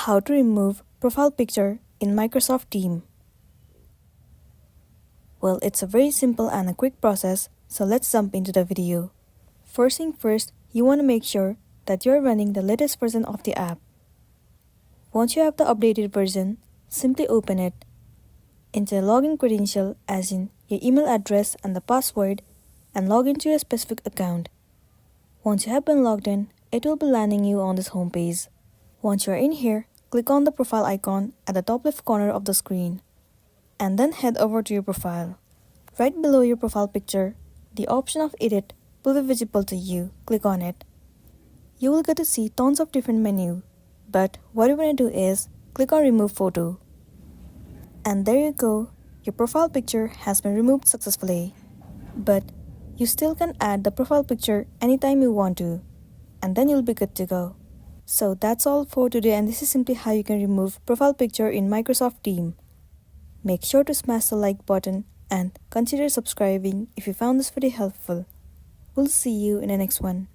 How to remove profile picture in Microsoft Teams. Well, it's a very simple and a quick process, so let's jump into the video. First thing first, you want to make sure that you're running the latest version of the app. Once you have the updated version, simply open it. Enter login credential as in your email address and the password and log into your specific account. Once you have been logged in, it will be landing you on this homepage. Once you are in here, click on the profile icon at the top left corner of the screen and then head over to your profile. Right below your profile picture, the option of edit will be visible to you. Click on it. You will get to see tons of different menus, but what you want to do is click on remove photo. And there you go, your profile picture has been removed successfully. But you still can add the profile picture anytime you want to, and then you'll be good to go. So that's all for today, and this is simply how you can remove profile picture in Microsoft Teams. Make sure to smash the like button and consider subscribing if you found this video helpful. We'll see you in the next one.